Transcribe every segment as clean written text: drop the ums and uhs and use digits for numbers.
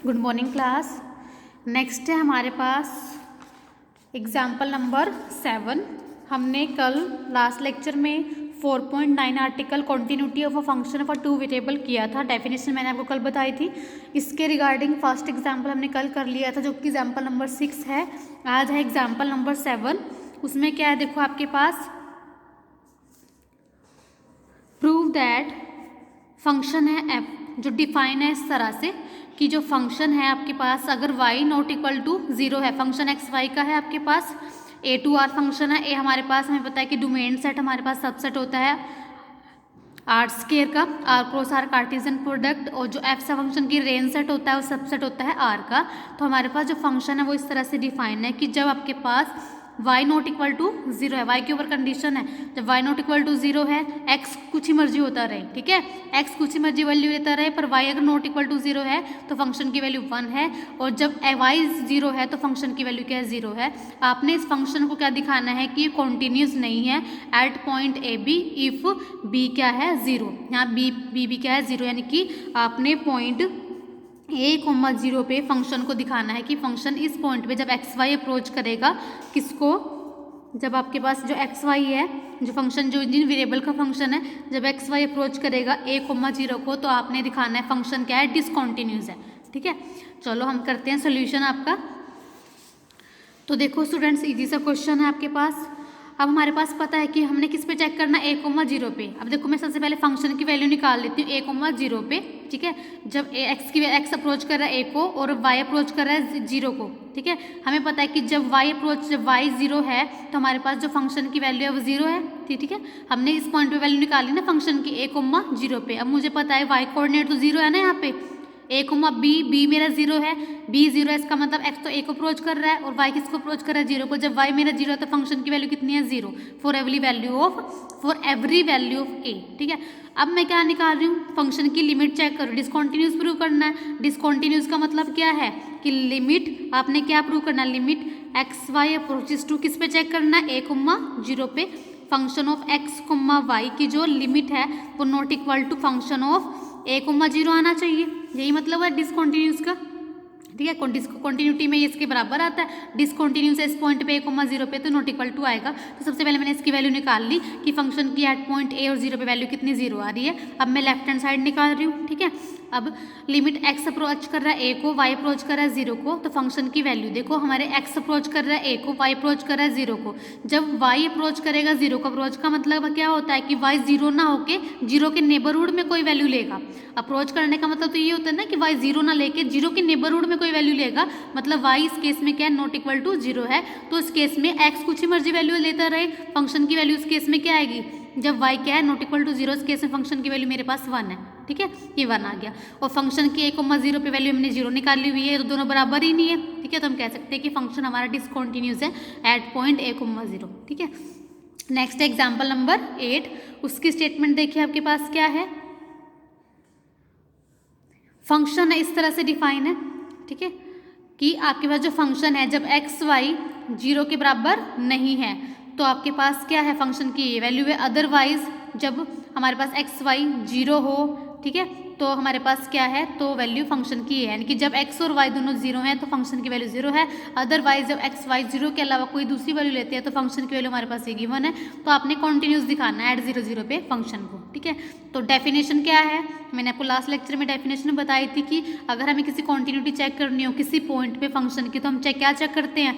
Good morning class. Next है हमारे पास example number 7। हमने कल लास्ट लेक्चर में 4.9 article continuity of a function of a two variable किया था। डेफिनेशन मैंने आपको कल बताई थी। इसके रिगार्डिंग फर्स्ट एग्जाम्पल हमने कल कर लिया था, जो कि एग्जाम्पल नंबर 6 है। आज है एग्जाम्पल नंबर 7। उसमें क्या है, देखो आपके पास प्रूव दैट फंक्शन है एफ, जो डिफाइन है इस तरह से कि जो फंक्शन है आपके पास अगर y नॉट इक्वल टू 0 है, फंक्शन एक्स वाई का है आपके पास, ए टू आर फंक्शन है। ए हमारे पास हमें पता है कि डोमेन सेट हमारे पास सबसेट होता है आर स्केयर का, R cross R cartesian product, और जो एफ सा फंक्शन की रेंज सेट होता है वो सबसेट होता है आर का। तो हमारे पास जो फंक्शन है वो इस तरह से डिफाइन है कि जब आपके पास y नॉट इक्वल टू 0 है, y के ऊपर कंडीशन है, जब y नॉट इक्वल टू 0 है, x कुछ ही मर्जी होता रहे, ठीक है, x कुछ ही मर्जी वैल्यू लेता रहे, पर y अगर नॉट इक्वल टू 0 है तो फंक्शन की वैल्यू 1 है, और जब y 0 है तो फंक्शन की वैल्यू क्या है, 0 है। आपने इस फंक्शन को क्या दिखाना है कि ये कॉन्टिन्यूस नहीं है at point A B if b क्या है 0। यहाँ b क्या है 0, यानी कि आपने पॉइंट a,0 पे फंक्शन को दिखाना है कि फंक्शन इस पॉइंट पे जब एक्स वाई अप्रोच करेगा, किसको, जब आपके पास जो एक्स वाई है, जो फंक्शन जो जिन वेरिएबल का फंक्शन है, जब एक्स वाई अप्रोच करेगा a,0 को, तो आपने दिखाना है फंक्शन क्या है, डिसकॉन्टिन्यूस है। ठीक है, चलो हम करते हैं सोल्यूशन आपका। तो देखो स्टूडेंट्स, इजी सा क्वेश्चन है आपके पास। अब हमारे पास पता है कि हमने किस पे चेक करना है, a,0 पे। अब देखो मैं सबसे पहले फंक्शन की वैल्यू निकाल लेती हूँ a,0 पे, ठीक है। जब एक्स अप्रोच कर रहा है a को और y अप्रोच कर रहा है 0 को, ठीक है। हमें पता है कि जब y 0 है तो हमारे पास जो फंक्शन की वैल्यू है वो 0 है, ठीक है। हमने इस पॉइंट पे वैल्यू निकाली ना फंक्शन की a,0 पे। अब मुझे पता है y कोऑर्डिनेट तो 0 है ना यहाँ पे, b मेरा 0 है, b 0 है, इसका मतलब x तो a को अप्रोच कर रहा है और y किसको अप्रोच कर रहा है, 0 को। जब y मेरा 0 है तो फंक्शन की वैल्यू कितनी है, 0 for every value of a, ठीक है। अब मैं क्या निकाल रही हूँ, फंक्शन की लिमिट चेक करो, डिसकॉन्टिन्यूस प्रूव करना है। डिसकॉन्टिन्यूस का मतलब क्या है कि लिमिट आपने क्या प्रूव करना है, limit x y approaches to किस पे चेक करना है, a,0 पे। फंक्शन ऑफ x, y की जो लिमिट है वो not equal to function of a,0 आना चाहिए। यही मतलब है डिसकॉन्टिन्यूस का, ठीक है। कॉन्टिन्यूटी में ये इसके बराबर आता है, डिसकॉन्टिन्यूस इस पॉइंट पे a,0 पे तो नॉट इक्वल टू आएगा। तो सबसे पहले मैंने इसकी वैल्यू निकाल ली कि फंक्शन की एट पॉइंट a और 0 पे वैल्यू कितनी, 0 आ रही है। अब मैं लेफ्ट हैंड साइड निकाल रही हूँ, ठीक है। अब लिमिट x अप्रोच कर रहा है a को, y अप्रोच कर रहा है 0 को, तो फंक्शन की वैल्यू देखो, हमारे x अप्रोच कर रहा है a को, y अप्रोच कर रहा है 0 को। जब y अप्रोच करेगा 0 को, अप्रोच का मतलब क्या होता है कि y 0 ना होके 0 के नेबरहुड में कोई वैल्यू लेगा। अप्रोच करने का मतलब तो ये होता है ना कि y 0 ना लेके 0 के नेबरहुड में कोई वैल्यू लेगा, मतलब y इस केस में क्या है, नॉट इक्वल टू 0 है। तो इस केस में x कुछ ही मर्जी वैल्यू लेता रहे, फंक्शन की वैल्यू इस केस में क्या आएगी, जब y क्या है, नॉट इक्वल टू 0, इस केस में फंक्शन की वैल्यू मेरे पास 1 है, ठीक है, ये 1 आ गया। और फंक्शन की a,0 पे वैल्यू हमने 0 निकाली हुई है, तो दोनों बराबर ही नहीं है, ठीक है। तो हम कह सकते हैं कि फंक्शन हमारा डिसकॉन्टिन्यूस है एट पॉइंट a,0, ठीक है। नेक्स्ट एग्जाम्पल नंबर 8, उसकी स्टेटमेंट देखिए आपके पास क्या है, फंक्शन है इस तरह से डिफाइन है, ठीक है, कि आपके पास जो फंक्शन है जब एक्स वाई 0 के बराबर नहीं है तो आपके पास क्या है, फंक्शन की ये वैल्यू है। अदरवाइज जब हमारे पास एक्स वाई 0 हो, ठीक है, तो हमारे पास क्या है, तो वैल्यू फंक्शन की है, यानी कि जब x और y दोनों 0 हैं तो फंक्शन की वैल्यू 0 है। अदरवाइज जब x y 0 के अलावा कोई दूसरी वैल्यू लेते हैं तो फंक्शन की वैल्यू हमारे पास ये गिवन है। तो आपने कॉन्टिन्यूस दिखाना है एट 0 0 पे फंक्शन को, ठीक है। तो डेफिनेशन क्या है, मैंने आपको लास्ट लेक्चर में डेफिनेशन बताई थी कि अगर हमें किसी कॉन्टिन्यूटी चेक करनी हो किसी पॉइंट पे फंक्शन की, तो हम क्या चेक करते हैं,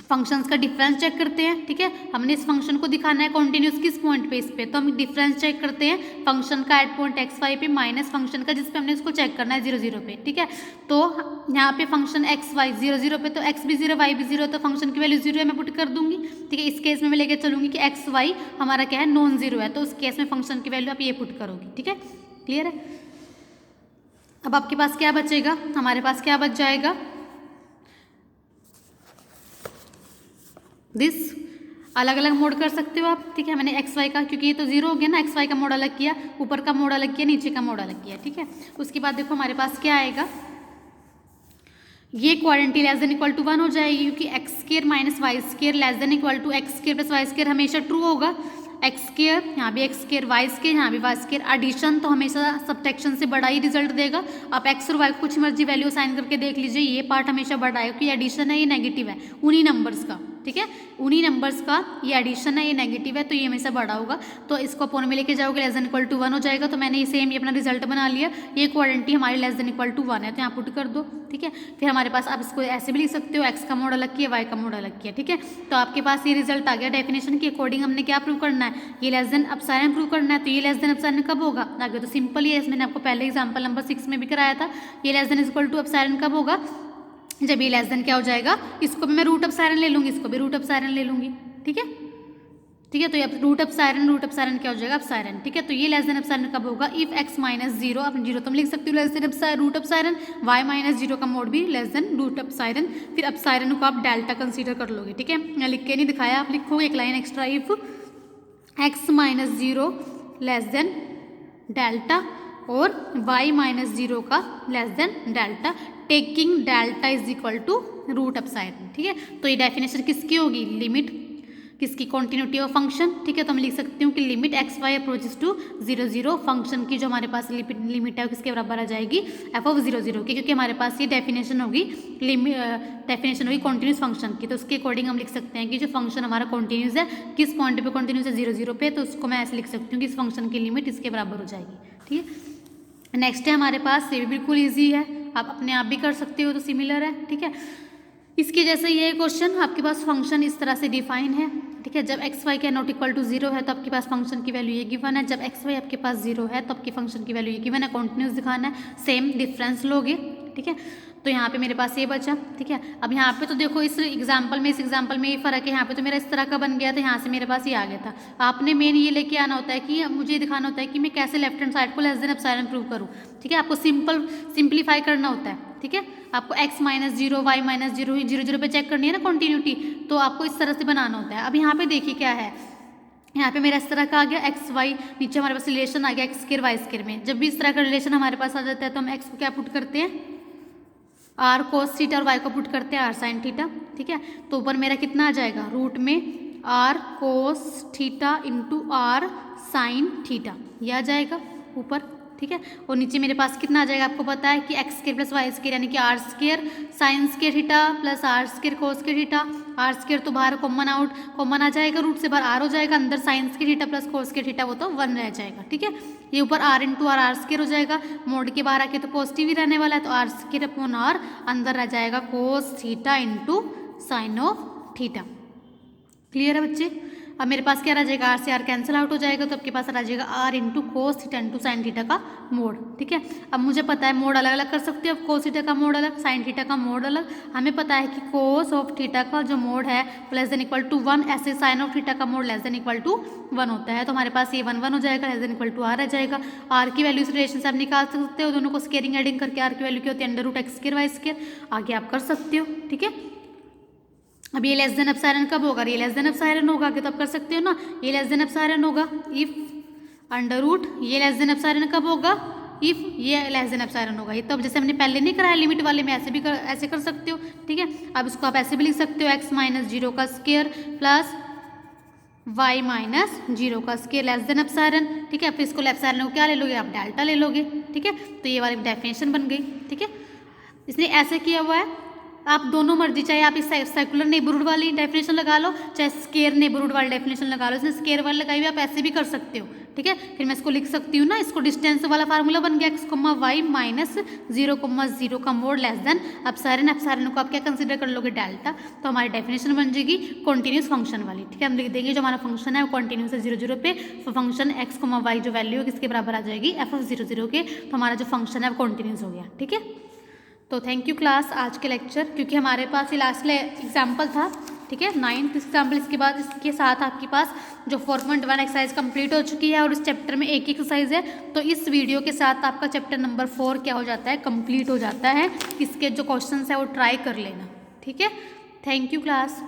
फंक्शंस का डिफरेंस चेक करते हैं, ठीक है। हमने इस फंक्शन को दिखाना है कॉन्टिन्यूस किस पॉइंट पे, इस पे, तो हम डिफरेंस चेक करते हैं फंक्शन का एट पॉइंट एक्स वाई पे माइनस फंक्शन का जिस पे हमने इसको चेक करना है 0 0 पे, ठीक है। तो यहाँ पे फंक्शन एक्स वाई 0 0 पे, तो एक्स भी 0 वाई भी 0, तो फंक्शन की वैल्यू 0 है, मैं पुट कर दूंगी, ठीक है। इस केस में मैं लेके चलूंगी कि एक्स वाई हमारा क्या है, नॉन 0 है, तो उस केस में फंक्शन की वैल्यू आप ये पुट करोगी, ठीक है, क्लियर है। अब आपके पास क्या बचेगा, हमारे पास क्या बच जाएगा, दिस अलग अलग मोड कर सकते हो आप, ठीक है। मैंने एक्स वाई का, क्योंकि ये तो 0 हो गया ना, एक्स वाई का मोड अलग किया, ऊपर का मोड अलग किया, नीचे का मोड अलग किया, ठीक है। उसके बाद देखो हमारे पास क्या आएगा, ये quantity less than equal to 1 हो जाएगी, क्योंकि x square minus y square less than equal to x square plus y square हमेशा ट्रू होगा। एक्स स्क्वायर, यहाँ भी एक्स स्क्वायर, वाई स्क्वायर, यहाँ भी वाई स्क्वायर। एडिशन तो हमेशा सब्ट्रैक्शन से बड़ा ही रिजल्ट देगा। आप एक्स और वाई को कुछ मर्जी वैल्यू साइन करके देख लीजिए, ये पार्ट हमेशा बड़ा है क्योंकि एडिशन है, ये नेगेटिव है उन्हीं नंबर्स का, ठीक है, उन्हीं नंबर्स का ये एडिशन है, ये नेगेटिव है, तो ये हमेशा बड़ा होगा। तो इसको अपोन में लेके जाओगे, लेस देन इक्वल टू 1 हो जाएगा। तो मैंने सेम ये अपना रिजल्ट बना लिया, ये क्वाड्रेंटी हमारी लेस देन इक्वल टू 1 है, तो यहाँ पुट कर दो, ठीक है। फिर हमारे पास आप इसको ऐसे भी लिख सकते हो, एक्स का मोड अलग किया, वाई का मोड अलग किया, ठीक है। तो आपके पास ये रिजल्ट आ गया। डेफिनेशन के अकॉर्डिंग हमने क्या प्रूव करना है, ये लेस देन एप्सिलॉन प्रूव करना है। तो ये लेस देन एप्सिलॉन कब होगा, आगे तो सिंपल ही है, मैंने आपको पहले एग्जाम्पल नंबर 6 में भी कराया था। ये less than equal to epsilon कब होगा, जब ये लेस देन क्या हो जाएगा, इसको भी मैं रूट एप्सिलॉन ले लूँगी, इसको भी रूट एप्सिलॉन ले लूँगी, ठीक है, ठीक है। तो ये रूट एप्सिलॉन क्या हो जाएगा, एप्सिलॉन, ठीक है। तो ये लेस देन एप्सिलॉन कब होगा, इफ एक्स माइनस जीरो, अब जीरो तुम लिख सकते हो less than root epsilon, y minus zero का मोड भी लेस देन रूट एप्सिलॉन। फिर एप्सिलॉन को आप डेल्टा कंसीडर कर लोगे, ठीक है। मैं लिख के नहीं दिखाया, आप लिखोगे एक line extra, if x minus zero less than delta और y माइनस जीरो का less than delta, taking delta is equal to root epsilon, ठीक है। तो ये डेफिनेशन किसकी होगी, लिमिट किसकी, कॉन्टिन्यूटी ऑफ फंक्शन, ठीक है। तो मैं लिख सकती हूँ कि limit x y approaches to 0 0 function की जो हमारे पास लिमिट है वो किसके बराबर आ जाएगी, एफ ऑफ 0 0 की, क्योंकि हमारे पास ये डेफिनेशन होगी डेफिनेशन होगी कॉन्टिन्यूस फंक्शन की। तो उसके अकॉर्डिंग हम लिख सकते हैं कि जो फंक्शन हमारा कॉन्टिन्यूस है, किस पॉइंट पे कॉन्टिन्यूस है, 0 0 पे, तो उसको मैं ऐसे लिख सकती हूँ कि इस फंक्शन की लिमिट इसके बराबर हो जाएगी, ठीक है। नेक्स्ट है हमारे पास, ये भी बिल्कुल ईजी है, आप अपने आप भी कर सकते हो, तो सिमिलर है, ठीक है। इसके जैसे ये क्वेश्चन, आपके पास फंक्शन इस तरह से डिफाइन है, ठीक है। जब एक्स वाई का नॉट इक्वल टू 0 है तो आपके पास फंक्शन की वैल्यू ये गिवन है, जब एक्स वाई आपके पास 0 है तो आपकी फंक्शन की वैल्यू ये गिवन है, कॉन्टिन्यूस दिखाना है, सेम डिफरेंस लोगे, ठीक है। तो यहाँ पे मेरे पास ये बचा, ठीक है। अब यहाँ पे तो देखो इस एग्जाम्पल में ये फ़र्क है, यहाँ पे तो मेरा इस तरह का बन गया था, यहाँ से मेरे पास ये आ गया था। आपने मेन ये लेके आना होता है कि मुझे ये दिखाना होता है कि मैं कैसे लेफ्ट हैंड साइड को लेस देन एप्सिलॉन प्रूव करूँ, ठीक है। आपको सिंप्लीफाई करना होता है, ठीक है। आपको x minus zero, y minus zero, 0 0 पे चेक करनी है ना कॉन्टिन्यूटी, तो आपको इस तरह से बनाना होता है। अब यहाँ पे देखिए क्या है, यहाँ पे मेरा इस तरह का आ गया एक्स वाई, नीचे हमारे पास रिलेशन आ गया एक्स स्क्वायर वाई स्क्वायर में। जब भी इस तरह का रिलेशन हमारे पास आ जाता है तो हम एक्स को क्या पुट करते हैं, आर कोस थीटा, और वाई को पुट करते हैं आर साइन थीटा, ठीक है। तो ऊपर मेरा कितना आ जाएगा, रूट में r cos theta into r sine theta, ये आ जाएगा ऊपर, ठीक है। और नीचे मेरे पास कितना आ जाएगा, आपको पता है कि x square plus y square यानी कि r square sine square theta plus r square cos square theta. R square तो बाहर कॉमन आ जाएगा, रूट से बाहर आर हो जाएगा, अंदर sign square theta plus cos square theta वो तो 1 रह जाएगा, ठीक है। ये ऊपर आर इंटू आर स्क्वायर हो जाएगा, मोड के बाहर आके तो पॉजिटिव ही रहने वाला है, तो आर स्क्वायर अपॉन आर, अंदर रह जाएगा कोस theta into sign of theta. Clear है बच्चे। अब मेरे पास क्या रह जाएगा, आर से आर कैंसिल आउट हो जाएगा, तो आपके पास रह जाएगा r into cos theta into sine theta का मोड, ठीक है। अब मुझे पता है मोड अलग अलग कर सकते हो, कोस थीटा का मोड अलग, साइन थीटा का मोड अलग। हमें पता है कि कोस ऑफ थीटा का जो मोड है लेस देन इक्वल टू 1, ऐसे साइन ऑफ थीटा का mod less than equal to 1 होता है। तो हमारे पास ये 1 1 हो जाएगा, less than equal to r रह जाएगा। आर की वैल्यू इस रिलेशन से आप निकाल सकते हो, दोनों को स्केयरिंग एडिंग करके आर की वैल्यू क्या होती है, under root x square y square, आगे आप कर सकते हो, ठीक है। अब ये लेस देन एप्सिलॉन कब होगा, ये लेस देन एप्सिलॉन होगा, कि तो आप कर सकते हो ना, ये लेस देन एप्सिलॉन होगा इफ अंडर रूट, ये लेस देन एप्सिलॉन कब होगा, इफ ये लेस देन एप्सिलॉन होगा। ये तो अब जैसे हमने पहले नहीं कराया लिमिट वाले में, ऐसे भी ऐसे कर सकते हो, ठीक है। अब इसको आप ऐसे भी लिख सकते हो, एक्स माइनस जीरो का square plus y minus zero का स्क्वायर लेस देन एप्सिलॉन, ठीक है। फिर इसको एप्सिलॉन को क्या ले लोगे, आप डेल्टा ले लोगे, ठीक है। तो ये वाली डेफिनेशन बन गई, ठीक है। इसने ऐसे किया हुआ है, आप दोनों मर्जी, चाहे आप इस सर्कुलर नेबरहुड वाली डेफिनेशन लगा लो, चाहे स्केयर नेबरहुड वाली डेफिनेशन लगा लो। इसने स्केयर वाली लगाई हुई, आप ऐसे भी कर सकते हो, ठीक है। फिर मैं इसको लिख सकती हूँ ना, इसको डिस्टेंस वाला फार्मूला बन गया, एक्स कोमा वाई माइनस 0,0 का mod less than epsilon, epsilon को आप क्या कंसीडर कर लोगे, डेल्टा। तो हमारी डेफिनेशन बन जाएगी कॉन्टिन्यूस फंक्शन वाली, ठीक है। हम लिख देंगे जो हमारा फंक्शन है वो कॉन्टिन्यूस है 0 0 पे, तो फंक्शन एक्स कोमा वाई जो वैल्यू है किसके बराबर आ जाएगी, एफ ऑफ 0 0 के। तो हमारा जो फंक्शन है वो कॉन्टिन्यूस हो गया, ठीक है। तो थैंक यू क्लास, आज के लेक्चर, क्योंकि हमारे पास ये लास्ट एग्जाम्पल था, ठीक है, 9th एग्जाम्पल। इसके बाद इसके साथ आपके पास जो 4.1 एक्सरसाइज कंप्लीट हो चुकी है, और इस चैप्टर में एक एक्सरसाइज है, तो इस वीडियो के साथ आपका चैप्टर नंबर 4 क्या हो जाता है, कंप्लीट हो जाता है। इसके जो क्वेश्चंस है वो ट्राई कर लेना, ठीक है। Thank you class.